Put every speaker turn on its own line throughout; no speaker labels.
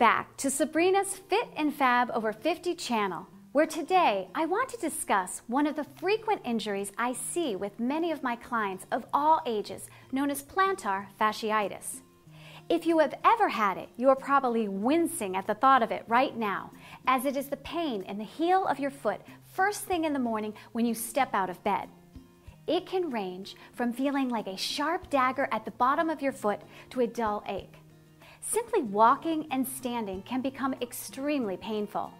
back to Sabrina's Fit and Fab Over 50 channel, where today I want to discuss one of the frequent injuries I see with many of my clients of all ages, known as plantar fasciitis. If you have ever had it, you are probably wincing at the thought of it right now, as it is the pain in the heel of your foot first thing in the morning when you step out of bed. It can range from feeling like a sharp dagger at the bottom of your foot to a dull ache. Simply walking and standing can become extremely painful.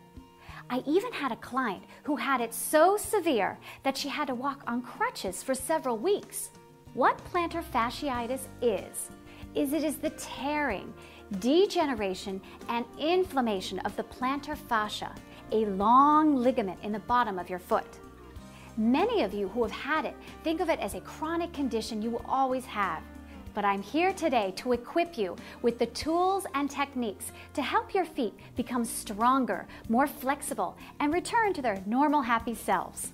I even had a client who had it so severe that she had to walk on crutches for several weeks. What plantar fasciitis is it is the tearing, degeneration, and inflammation of the plantar fascia, a long ligament in the bottom of your foot. Many of you who have had it think of it as a chronic condition you will always have. But I'm here today to equip you with the tools and techniques to help your feet become stronger, more flexible, and return to their normal happy selves.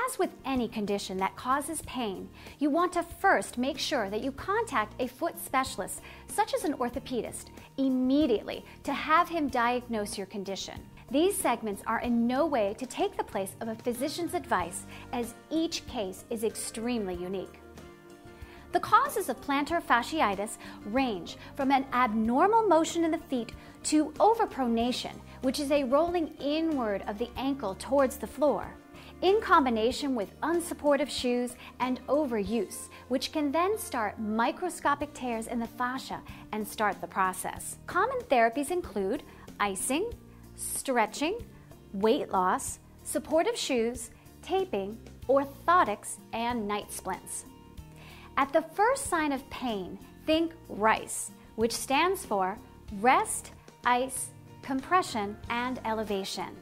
As with any condition that causes pain, you want to first make sure that you contact a foot specialist, such as an orthopedist, immediately to have him diagnose your condition. These segments are in no way to take the place of a physician's advice, as each case is extremely unique. The causes of plantar fasciitis range from an abnormal motion in the feet to overpronation, which is a rolling inward of the ankle towards the floor, in combination with unsupportive shoes and overuse, which can then start microscopic tears in the fascia and start the process. Common therapies include icing, stretching, weight loss, supportive shoes, taping, orthotics, and night splints. At the first sign of pain, think RICE, which stands for rest, ice, compression, and elevation.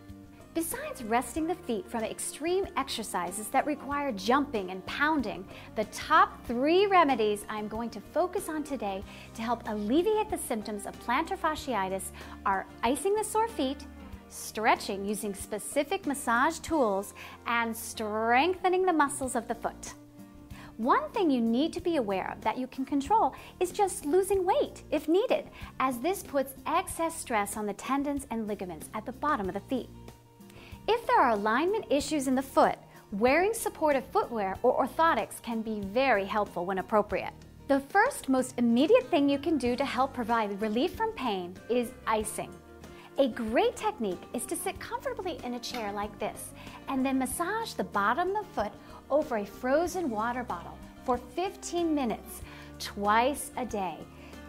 Besides resting the feet from extreme exercises that require jumping and pounding, the top 3 remedies I'm going to focus on today to help alleviate the symptoms of plantar fasciitis are icing the sore feet, stretching using specific massage tools, and strengthening the muscles of the foot. One thing you need to be aware of that you can control is just losing weight if needed, as this puts excess stress on the tendons and ligaments at the bottom of the feet. If there are alignment issues in the foot, wearing supportive footwear or orthotics can be very helpful when appropriate. The first most immediate thing you can do to help provide relief from pain is icing. A great technique is to sit comfortably in a chair like this and then massage the bottom of the foot over a frozen water bottle for 15 minutes, twice a day.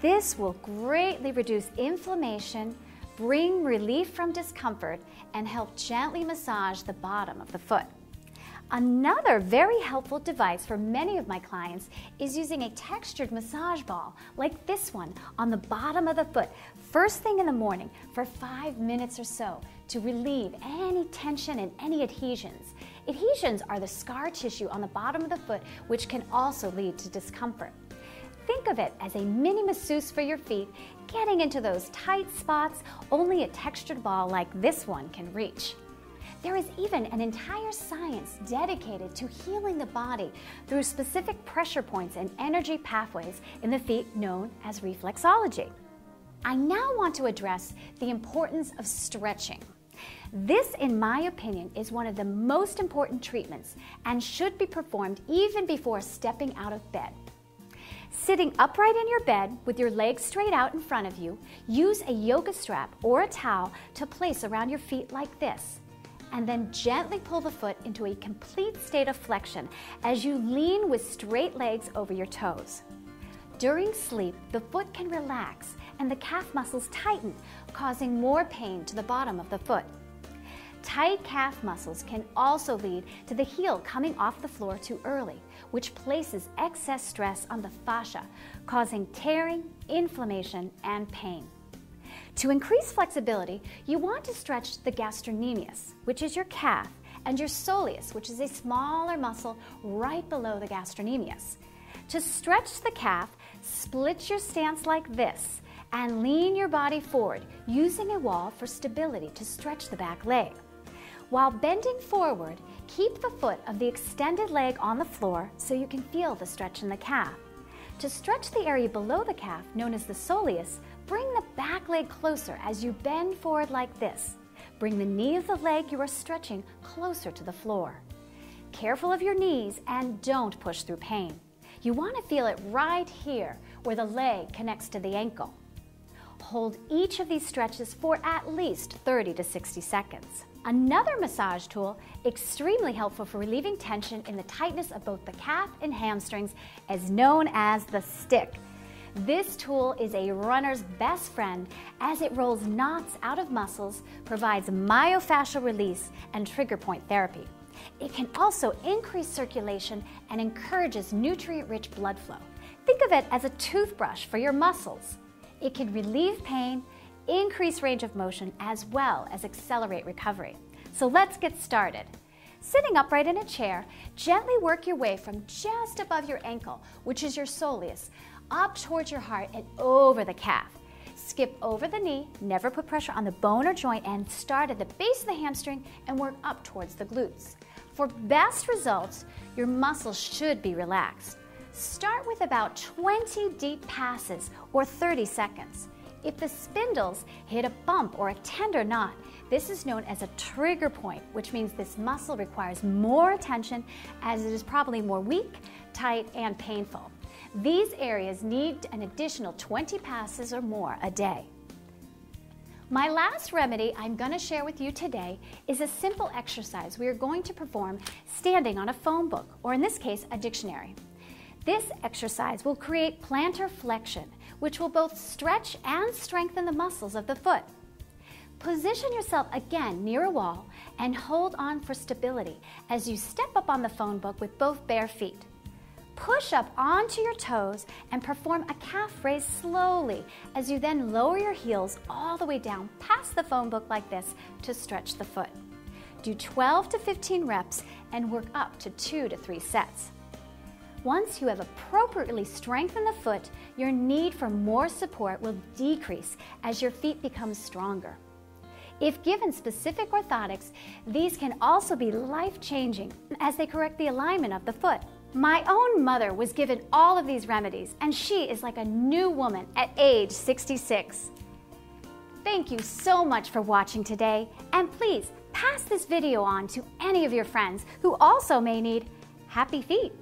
This will greatly reduce inflammation, bring relief from discomfort, and help gently massage the bottom of the foot. Another very helpful device for many of my clients is using a textured massage ball like this one on the bottom of the foot first thing in the morning for 5 minutes or so to relieve any tension and any adhesions. Adhesions are the scar tissue on the bottom of the foot, which can also lead to discomfort. Think of it as a mini masseuse for your feet, getting into those tight spots only a textured ball like this one can reach. There is even an entire science dedicated to healing the body through specific pressure points and energy pathways in the feet known as reflexology. I now want to address the importance of stretching. This, in my opinion, is one of the most important treatments and should be performed even before stepping out of bed. Sitting upright in your bed with your legs straight out in front of you, use a yoga strap or a towel to place around your feet like this, and then gently pull the foot into a complete state of flexion as you lean with straight legs over your toes. During sleep, the foot can relax and the calf muscles tighten, causing more pain to the bottom of the foot. Tight calf muscles can also lead to the heel coming off the floor too early, which places excess stress on the fascia, causing tearing, inflammation, and pain. To increase flexibility, you want to stretch the gastrocnemius, which is your calf, and your soleus, which is a smaller muscle right below the gastrocnemius. To stretch the calf, split your stance like this and lean your body forward, using a wall for stability to stretch the back leg. While bending forward, keep the foot of the extended leg on the floor so you can feel the stretch in the calf. To stretch the area below the calf, known as the soleus, bring the back leg closer as you bend forward like this. Bring the knee of the leg you are stretching closer to the floor. Careful of your knees and don't push through pain. You want to feel it right here where the leg connects to the ankle. Hold each of these stretches for at least 30 to 60 seconds. Another massage tool, extremely helpful for relieving tension in the tightness of both the calf and hamstrings, is known as the stick. This tool is a runner's best friend as it rolls knots out of muscles, provides myofascial release, and trigger point therapy. It can also increase circulation and encourages nutrient-rich blood flow. Think of it as a toothbrush for your muscles. It can relieve pain, increase range of motion, as well as accelerate recovery. So let's get started. Sitting upright in a chair, gently work your way from just above your ankle, which is your soleus, up towards your heart and over the calf. Skip over the knee, never put pressure on the bone or joint, and start at the base of the hamstring and work up towards the glutes. For best results, your muscles should be relaxed. Start with about 20 deep passes or 30 seconds. If the spindles hit a bump or a tender knot, this is known as a trigger point, which means this muscle requires more attention as it is probably more weak, tight, and painful. These areas need an additional 20 passes or more a day. My last remedy I'm going to share with you today is a simple exercise we are going to perform standing on a phone book, or in this case, a dictionary. This exercise will create plantar flexion, which will both stretch and strengthen the muscles of the foot. Position yourself again near a wall and hold on for stability as you step up on the phone book with both bare feet. Push up onto your toes and perform a calf raise slowly as you then lower your heels all the way down past the phone book like this to stretch the foot. Do 12 to 15 reps and work up to 2 to 3 sets. Once you have appropriately strengthened the foot, your need for more support will decrease as your feet become stronger. If given specific orthotics, these can also be life-changing as they correct the alignment of the foot. My own mother was given all of these remedies, and she is like a new woman at age 66. Thank you so much for watching today, and please pass this video on to any of your friends who also may need happy feet.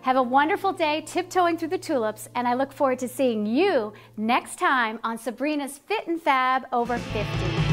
Have a wonderful day tiptoeing through the tulips, and I look forward to seeing you next time on Sabrina's Fit and Fab Over 50.